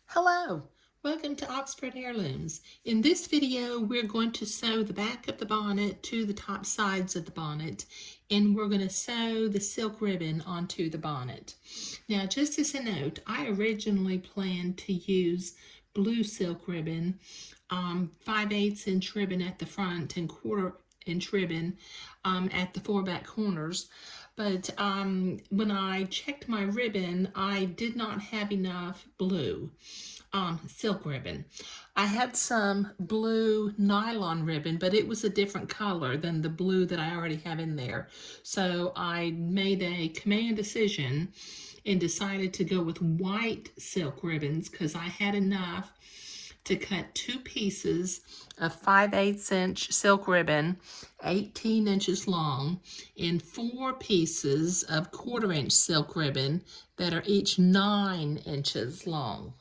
Hello, welcome to Oxford Heirlooms. In this video, we're going to sew the back of the bonnet to the top sides of the bonnet, and we're going to sew the silk ribbon onto the bonnet. Now, just as a note, I originally planned to use blue silk ribbon, 5/8 inch ribbon at the front and 1/4 inch ribbon at the 4 back corners. But when I checked my ribbon, I did not have enough blue silk ribbon. I had some blue nylon ribbon, but it was a different color than the blue that I already have in there. So I made a command decision and decided to go with white silk ribbons because I had enough to cut 2 pieces of 5/8 inch silk ribbon, 18 inches long, and 4 pieces of 1/4 inch silk ribbon that are each 9 inches long.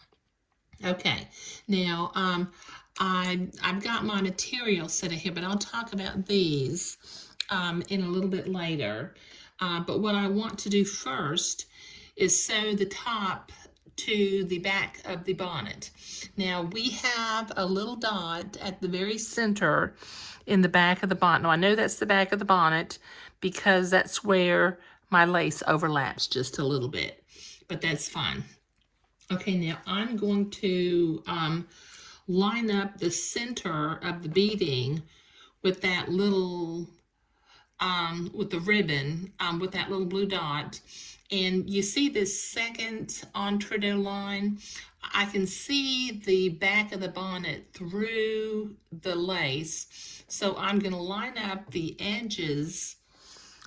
Okay, now I've got my material set here, but I'll talk about these in a little bit later. But what I want to do first is sew the top to the back of the bonnet. Now we have a little dot at the very center in the back of the bonnet. Now I know that's the back of the bonnet because that's where my lace overlaps just a little bit, but that's fine. Okay, now I'm going to line up the center of the beading with that little, with the ribbon, with that little blue dot. And you see this second entre-deux line? I can see the back of the bonnet through the lace. So I'm going to line up the edges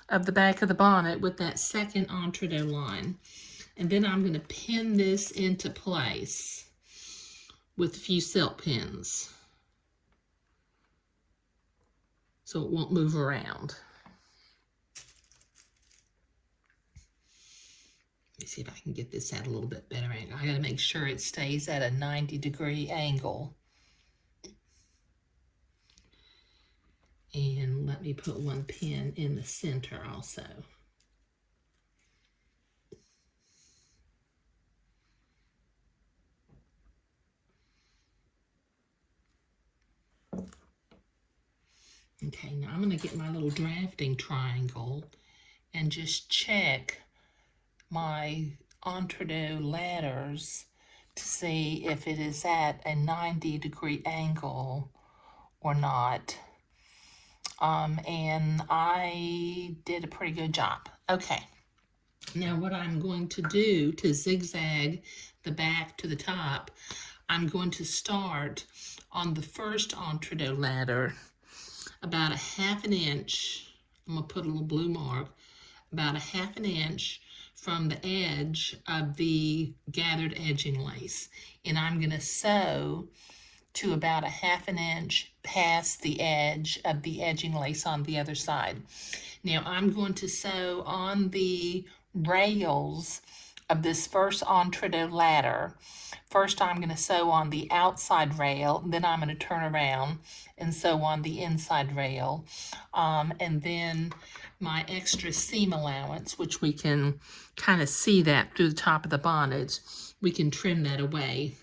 of the back of the bonnet with that second entre-deux line. And then I'm going to pin this into place with a few silk pins so it won't move around. Let me see if I can get this at a little bit better angle. I got to make sure it stays at a 90-degree angle. And let me put one pin in the center also. Okay, now I'm going to get my little drafting triangle and just check my entre-deux ladders to see if it is at a 90-degree angle or not. And I did a pretty good job. Okay, now what I'm going to do to zigzag the back to the top, I'm going to start on the first entre-deux ladder about a 1/2 inch. I'm going to put a little blue mark, about a 1/2 inch from the edge of the gathered edging lace. And I'm going to sew to about a 1/2 inch past the edge of the edging lace on the other side. Now I'm going to sew on the rails of this first entre-deux ladder. First I'm going to sew on the outside rail, then I'm going to turn around and sew on the inside rail. And then my extra seam allowance, which we can kind of see that through the top of the bonnet, we can trim that away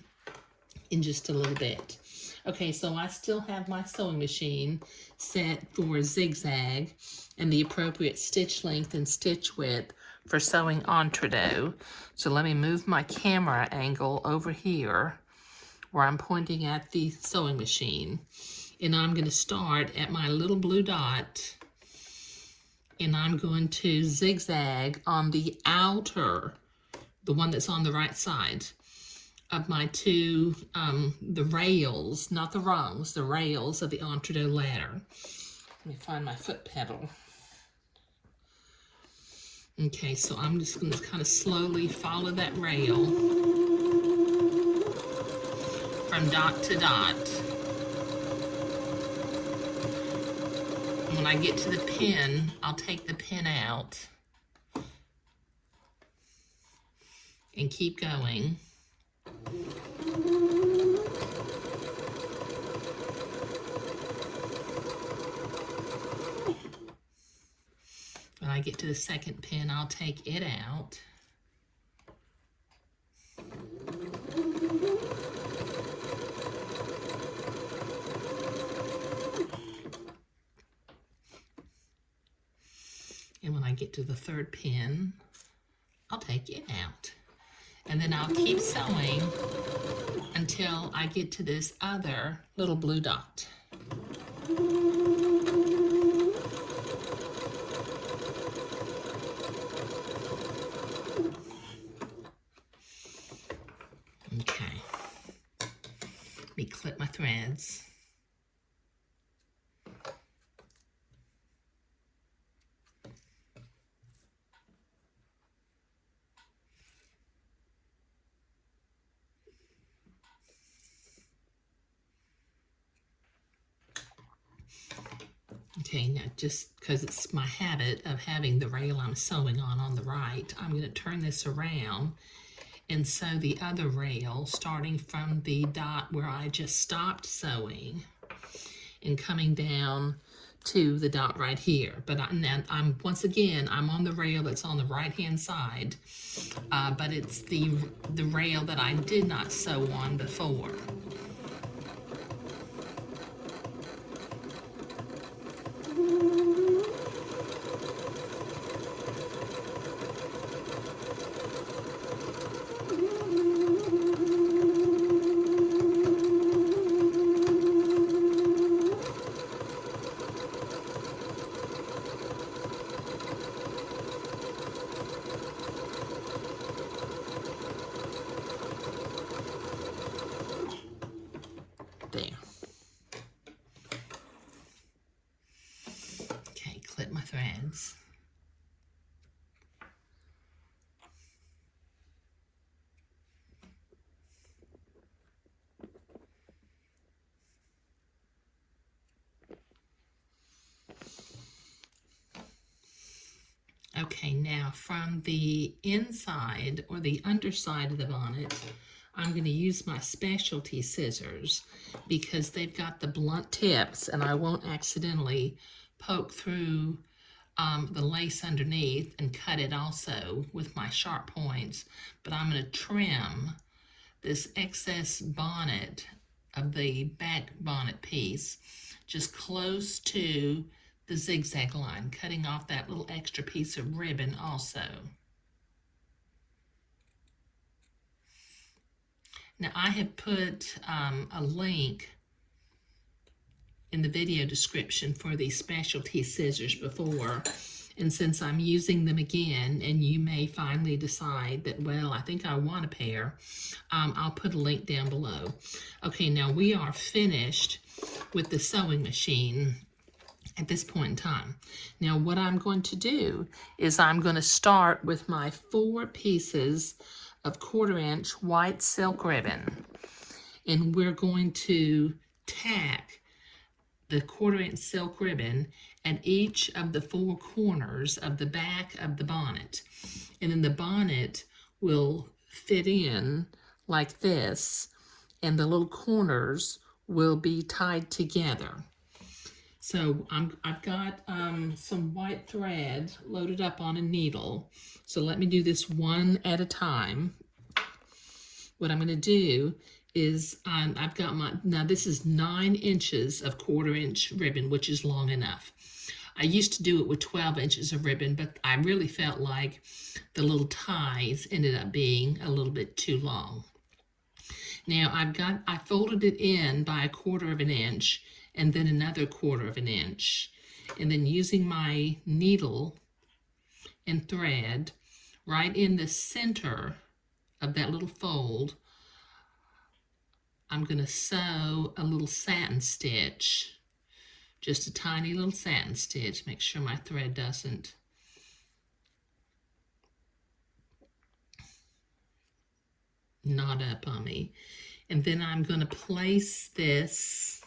in just a little bit. Okay, so I still have my sewing machine set for zigzag and the appropriate stitch length and stitch width for sewing entre-deux. So let me move my camera angle over here where I'm pointing at the sewing machine. And I'm going to start at my little blue dot, and I'm going to zigzag on the outer, the one that's on the right side of my two, the rails, not the rungs, the rails of the entre-deux ladder. Let me find my foot pedal. Okay, so I'm just going to kind of slowly follow that rail from dot to dot. And when I get to the pin, I'll take the pin out and keep going. When I get to the second pin, I'll take it out. get to the 3rd pin, I'll take it out. And then I'll keep sewing until I get to this other little blue dot. Okay, let me clip my threads. Okay, now just because it's my habit of having the rail I'm sewing on the right, I'm going to turn this around and sew the other rail starting from the dot where I just stopped sewing and coming down to the dot right here. But I'm once again, I'm on the rail that's on the right hand side, but it's the rail that I did not sew on before. There. Okay, clip my threads. Okay, now from the inside or the underside of the bonnet, I'm going to use my specialty scissors because they've got the blunt tips and I won't accidentally poke through the lace underneath and cut it also with my sharp points. But I'm going to trim this excess bonnet of the back bonnet piece just close to the zigzag line, cutting off that little extra piece of ribbon also. Now I have put a link in the video description for these specialty scissors before, and since I'm using them again and you may finally decide that, well, I think I want a pair, I'll put a link down below. Okay, now we are finished with the sewing machine at this point in time. Now what I'm going to do is I'm going to start with my 4 pieces of 1/4 inch white silk ribbon, and we're going to tack the 1/4 inch silk ribbon at each of the 4 corners of the back of the bonnet, and then the bonnet will fit in like this and the little corners will be tied together. So I've got some white thread loaded up on a needle. So let me do this one at a time. What I'm going to do is I've got now this is 9 inches of 1/4 inch ribbon, which is long enough. I used to do it with 12 inches of ribbon, but I really felt like the little ties ended up being a little bit too long. Now I folded it in by 1/4 inch and then another 1/4 inch. And then using my needle and thread right in the center of that little fold, I'm going to sew a little satin stitch, just a tiny little satin stitch. Make sure my thread doesn't knot up on me. And then I'm going to place this,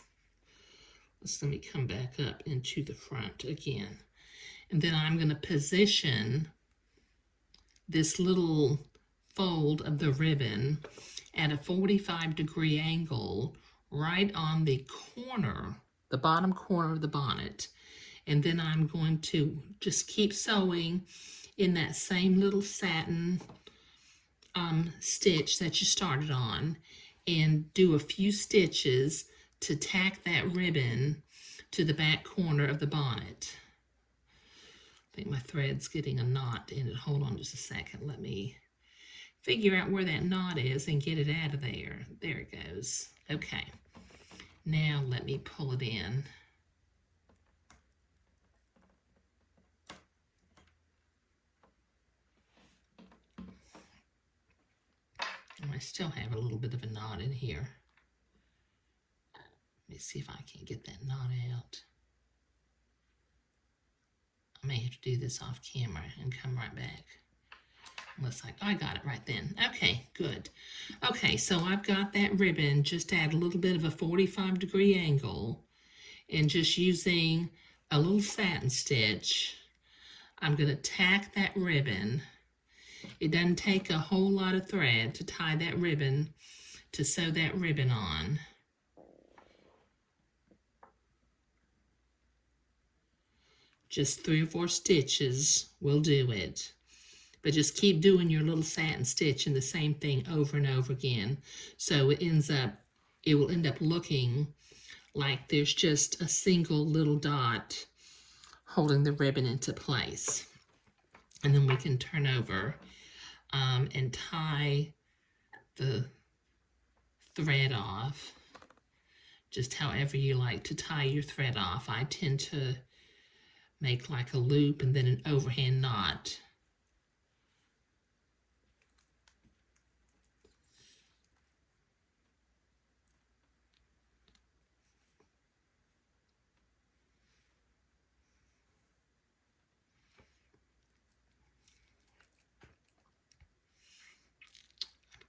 let me come back up into the front again. And then I'm going to position this little fold of the ribbon at a 45-degree angle right on the corner, the bottom corner of the bonnet. And then I'm going to just keep sewing in that same little satin stitch that you started on and do a few stitches to tack that ribbon to the back corner of the bonnet. think my thread's getting a knot in it. Hold on just a second. Let me figure out where that knot is and get it out of there. There it goes. Okay. Now let me pull it in. And I still have a little bit of a knot in here. Let me see if I can get that knot out. I may have to do this off camera and come right back. Unless I got it right then. Okay, good. Okay, so I've got that ribbon just at a little bit of a 45-degree angle, and just using a little satin stitch, I'm going to tack that ribbon. It doesn't take a whole lot of thread to tie that ribbon, to sew that ribbon on. Just 3 or 4 stitches will do it. But just keep doing your little satin stitch and the same thing over and over again. So it will end up looking like there's just a single little dot holding the ribbon into place. And then we can turn over and tie the thread off, just however you like to tie your thread off. I tend to make like a loop and then an overhand knot.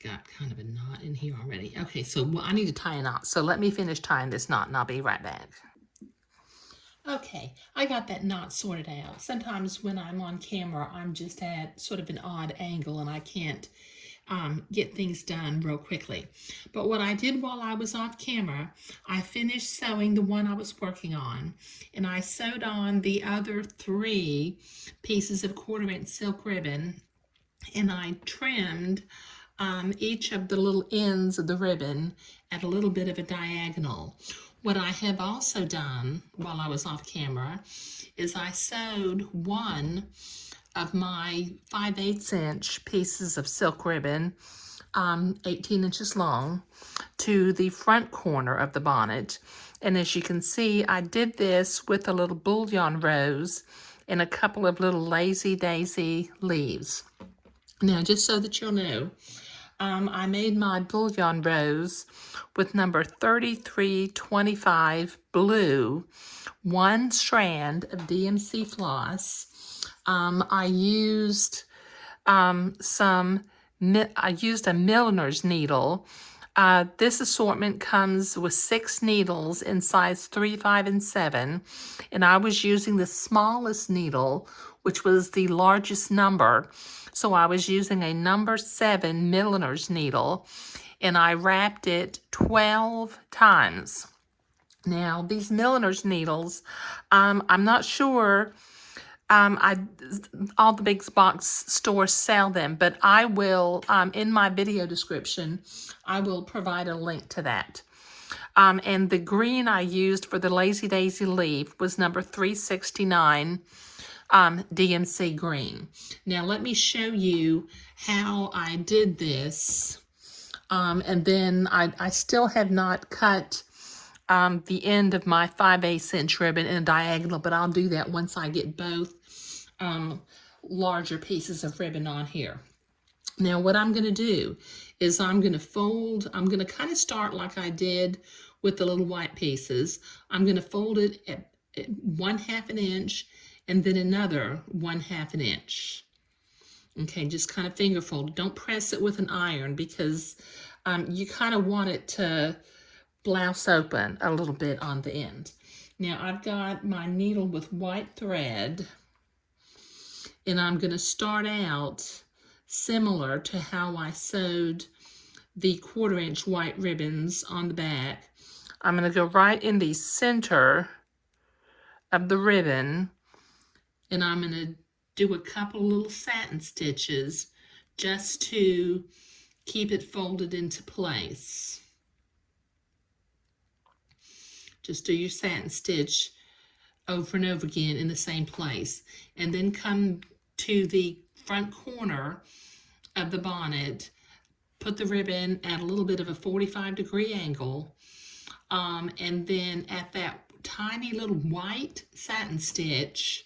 Got kind of a knot in here already. Okay, so I need to tie a knot. So let me finish tying this knot and I'll be right back. Okay, I got that knot sorted out. Sometimes when I'm on camera, I'm just at sort of an odd angle and I can't get things done real quickly. But what I did while I was off camera, I finished sewing the one I was working on, and I sewed on the other 3 pieces of 1/4" silk ribbon, and I trimmed each of the little ends of the ribbon at a little bit of a diagonal. What I have also done while I was off camera is I sewed one of my 5/8 inch pieces of silk ribbon, 18 inches long, to the front corner of the bonnet. And as you can see, I did this with a little bullion rose and a couple of little lazy daisy leaves. Now, just so that you'll know, I made my bullion rose with number 3325 blue, 1 strand of DMC floss. I used a milliner's needle. This assortment comes with 6 needles in size 3, 5, and 7, and I was using the smallest needle, which was the largest number. So I was using a number 7 milliner's needle, and I wrapped it 12 times. Now, these milliner's needles, I'm not sure, all the big box stores sell them, but I will, in my video description, I will provide a link to that. And the green I used for the Lazy Daisy leaf was number 369. DMC green. Now let me show you how I did this, and then I still have not cut the end of my 5/8 inch ribbon in a diagonal, but I'll do that once I get both larger pieces of ribbon on here. Now what I'm going to do is I'm going to kind of start like I did with the little white pieces. I'm going to fold it at 1/2 inch and then another 1/2 inch. Okay, just kind of finger fold. Don't press it with an iron because you kind of want it to blouse open a little bit on the end. Now I've got my needle with white thread, and I'm going to start out similar to how I sewed the 1/4 inch white ribbons on the back. I'm going to go right in the center of the ribbon, and I'm going to do a couple little satin stitches just to keep it folded into place. Just do your satin stitch over and over again in the same place, and then come to the front corner of the bonnet, put the ribbon at a little bit of a 45-degree angle, and then at that tiny little white satin stitch,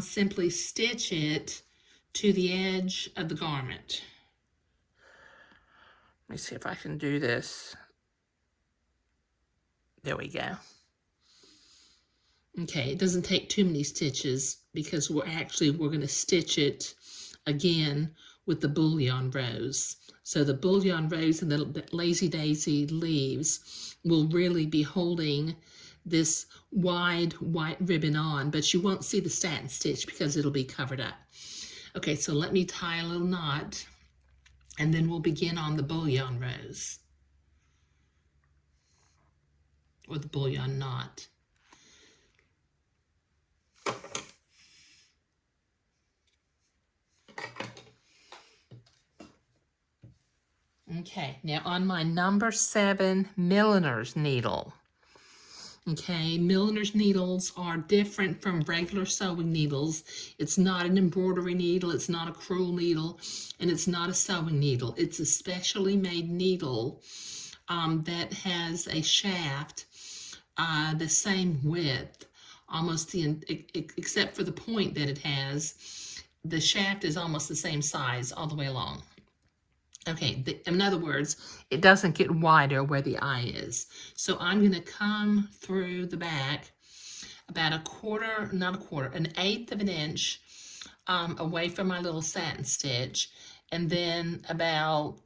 simply stitch it to the edge of the garment. Let me see if I can do this. There we go. Okay, it doesn't take too many stitches because we're going to stitch it again with the bullion rows. So the bullion rows and the Lazy Daisy leaves will really be holding this wide white ribbon on, but you won't see the satin stitch because it'll be covered up. Okay, so let me tie a little knot, and then we'll begin on the bullion rows, or the bullion knot. Okay, now on my number 7 milliner's needle. Okay, milliner's needles are different from regular sewing needles. It's not an embroidery needle, it's not a crewel needle, and it's not a sewing needle. It's a specially made needle that has a shaft the same width, almost except for the point that it has. The shaft is almost the same size all the way along. Okay, in other words, it doesn't get wider where the eye is. So I'm going to come through the back about an eighth of an inch away from my little satin stitch, and then about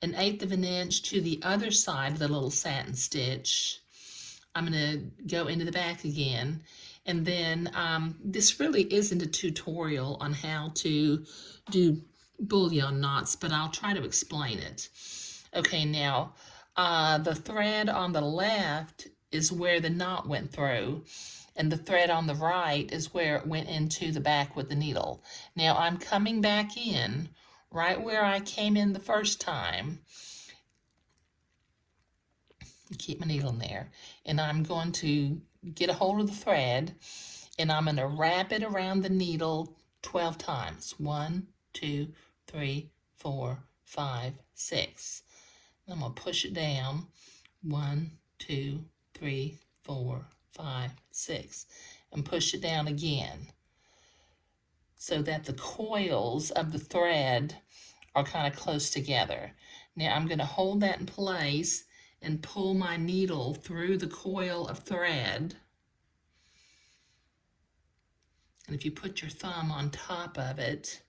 an eighth of an inch to the other side of the little satin stitch. I'm going to go into the back again, and then this really isn't a tutorial on how to do bullion knots, but I'll try to explain it. Okay, now the thread on the left is where the knot went through, and the thread on the right is where it went into the back with the needle. Now I'm coming back in right where I came in the first time. Keep my needle in there, and I'm going to get a hold of the thread, and I'm going to wrap it around the needle 12 times. 1, 2, 3, 4, 5, 6. I'm going to push it down. 1, 2, 3, 4, 5, 6. And push it down again so that the coils of the thread are kind of close together. Now I'm going to hold that in place and pull my needle through the coil of thread. And if you put your thumb on top of it,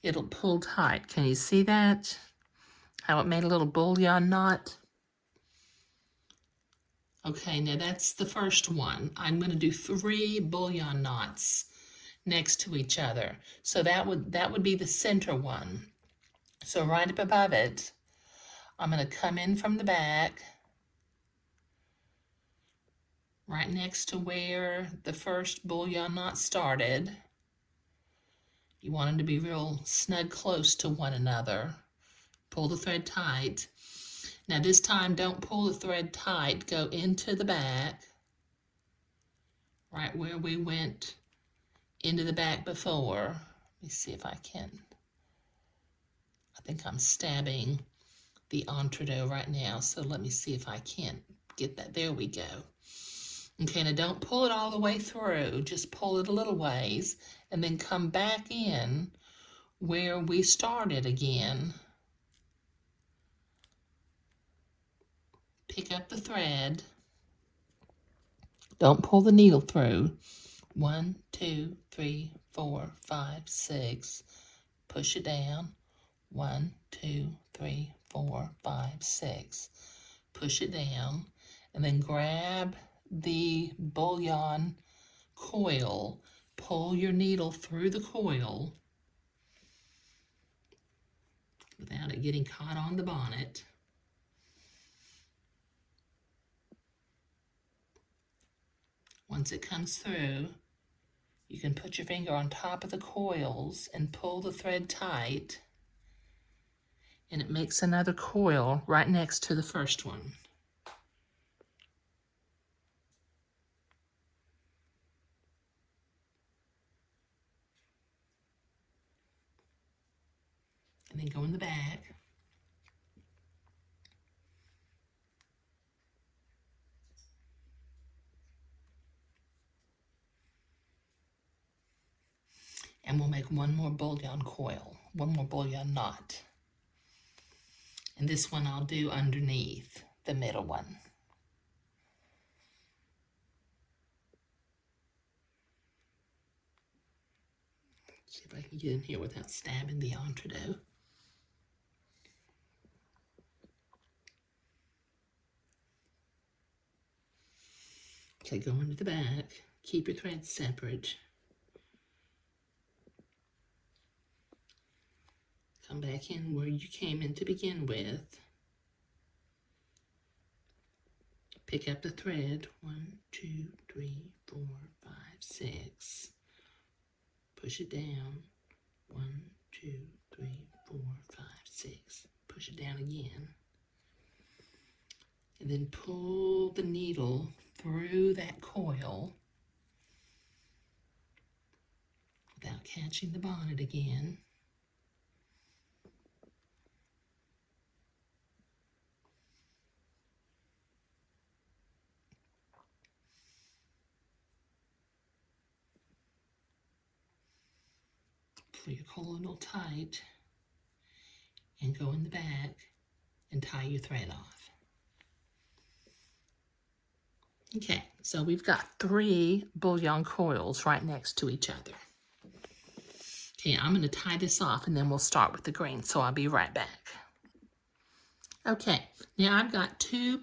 it'll pull tight. Can you see that? How it made a little bullion knot? Okay, now that's the first one. I'm going to do 3 bullion knots next to each other. So that would be the center one. So right up above it, I'm going to come in from the back, right next to where the first bullion knot started. You want them to be real snug close to one another. Pull the thread tight. Now this time, don't pull the thread tight. Go into the back, right where we went into the back before. Let me see if I can. I think I'm stabbing the entredeux right now, so let me see if I can get that. There we go. Okay, now don't pull it all the way through, just pull it a little ways, and then come back in where we started again. Pick up the thread. Don't pull the needle through. 1, 2, 3, 4, 5, 6. Push it down. 1, 2, 3, 4, 5, 6. Push it down, and then grab the bullion coil. Pull your needle through the coil without it getting caught on the bonnet. Once it comes through, you can put your finger on top of the coils and pull the thread tight, and it makes another coil right next to the first one. and go in the back. And we'll make one more bullion coil, one more bullion knot. And this one I'll do underneath the middle one. See if I can get in here without stabbing the entree. Okay, go into the back. Keep your threads separate. Come back in where you came in to begin with. Pick up the thread. 1, 2, 3, 4, 5, 6. Push it down. 1, 2, 3, 4, 5, 6. Push it down again. And then pull the needle through that coil without catching the bonnet again. Pull your colonel tight and go in the back and tie your thread off. Okay, so we've got 3 bullion coils right next to each other. Okay, I'm going to tie this off and then we'll start with the green, so I'll be right back. Okay, now I've got two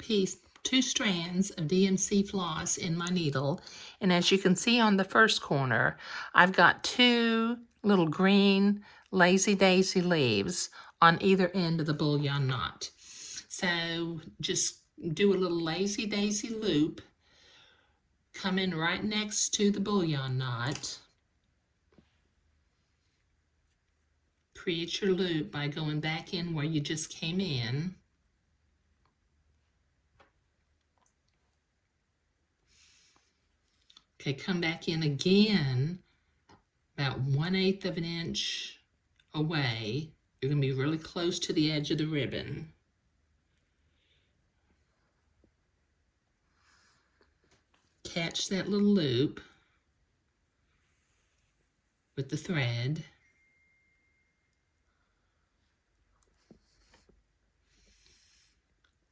strands of DMC floss in my needle, and as you can see on the first corner, I've got 2 little green lazy daisy leaves on either end of the bullion knot. So just do a little lazy daisy loop, come in right next to the bullion knot, create your loop by going back in where you just came in, okay, come back in again about 1/8 of an inch away. You're going to be really close to the edge of the ribbon. Catch that little loop with the thread.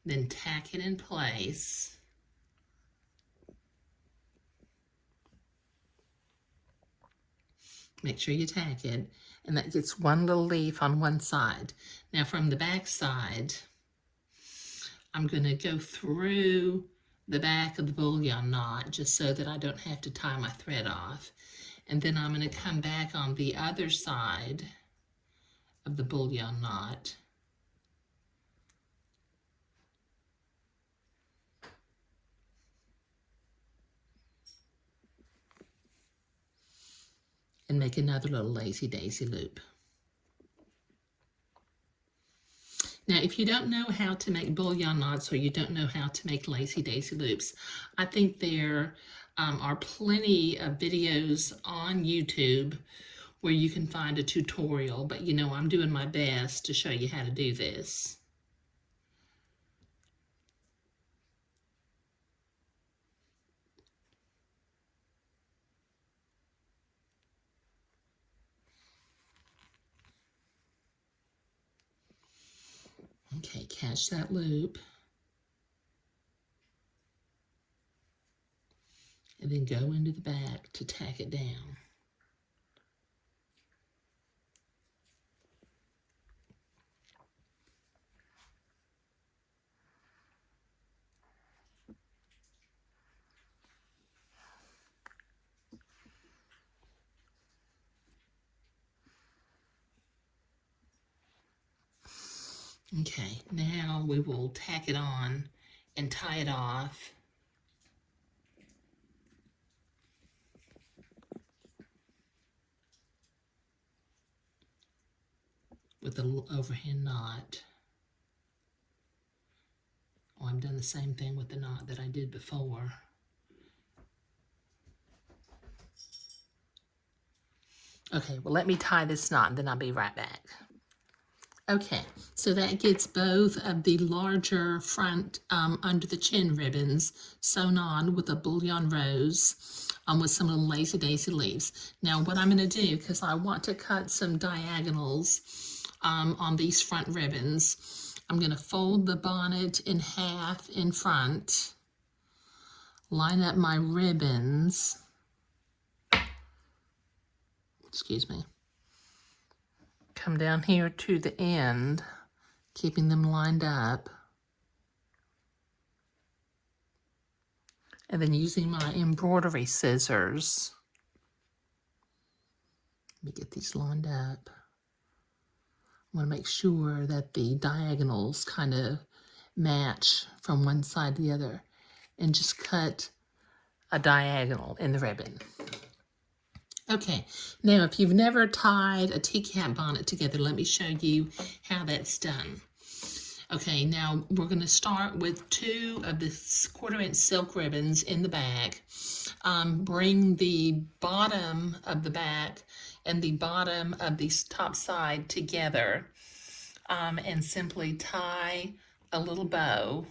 Then tack it in place. Make sure you tack it, and that gets 1 little leaf on one side. Now from the back side, I'm going to go through the back of the bullion knot just so that I don't have to tie my thread off. And then I'm going to come back on the other side of the bullion knot. And make another little lazy daisy loop. Now, if you don't know how to make bullion knots or you don't know how to make lazy daisy loops, I think there are plenty of videos on YouTube where you can find a tutorial, but you know, I'm doing my best to show you how to do this. Okay, catch that loop. And then go into the back to tack it down. Okay, now we will tack it on and tie it off. With a little overhand knot. Oh, I've done the same thing with the knot that I did before. Okay, well, let me tie this knot and then I'll be right back. Okay, so that gets both of the larger front under the chin ribbons sewn on with a bullion rose with some little lazy daisy leaves. Now what I'm going to do, because I want to cut some diagonals on these front ribbons, I'm going to fold the bonnet in half in front, line up my ribbons, excuse me, come down here to the end, keeping them lined up, and then using my embroidery scissors, let me get these lined up. I want to make sure that the diagonals kind of match from one side to the other, and just cut a diagonal in the ribbon. Okay, now if you've never tied a tea-cap bonnet together, let me show you how that's done. Okay, now we're going to start with 2 of the 1/4-inch silk ribbons in the back. Bring the bottom of the back and the bottom of the top side together, and simply tie a little bow.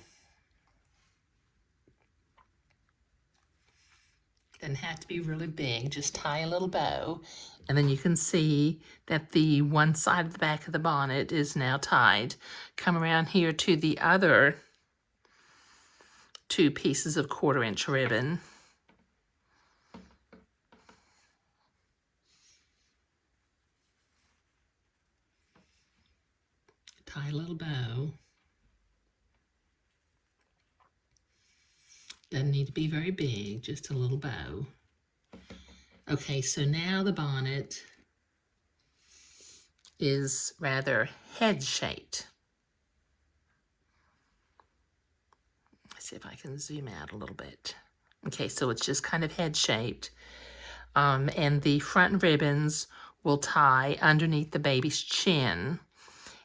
Doesn't have to be really big, just tie a little bow, and then you can see that the one side of the back of the bonnet is now tied. Come around here to the other 2 pieces of 1/4-inch ribbon. Tie a little bow. Doesn't need to be very big, just a little bow. Okay, so now the bonnet is rather head-shaped. Let's see if I can zoom out a little bit. Okay, so it's just kind of head-shaped. And the front ribbons will tie underneath the baby's chin,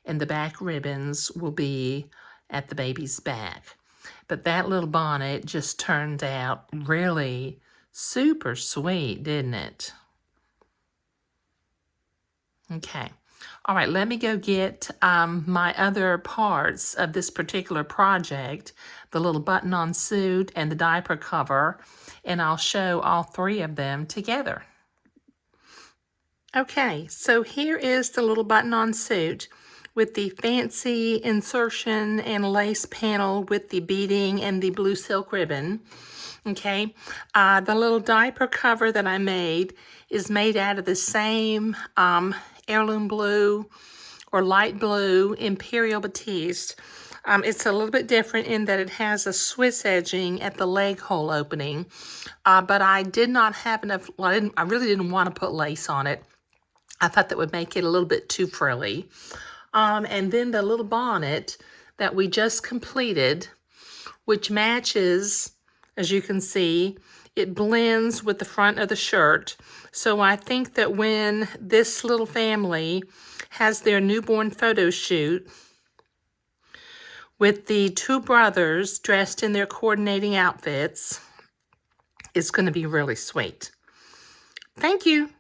and the back ribbons will be at the baby's back. But that little bonnet just turned out really super sweet, didn't it? Okay. All right, let me go get my other parts of this particular project, the little button-on suit and the diaper cover, and I'll show all 3 of them together. Okay, so here is the little button-on suit with the fancy insertion and lace panel with the beading and the blue silk ribbon. Okay, the little diaper cover that I made is made out of the same heirloom blue or light blue Imperial Batiste. It's a little bit different in that it has a Swiss edging at the leg hole opening, but I did not have enough, well, I really didn't want to put lace on it. I thought that would make it a little bit too frilly. And then the little bonnet that we just completed, which matches, as you can see, it blends with the front of the shirt. So I think that when this little family has their newborn photo shoot with the 2 brothers dressed in their coordinating outfits, it's going to be really sweet. Thank you.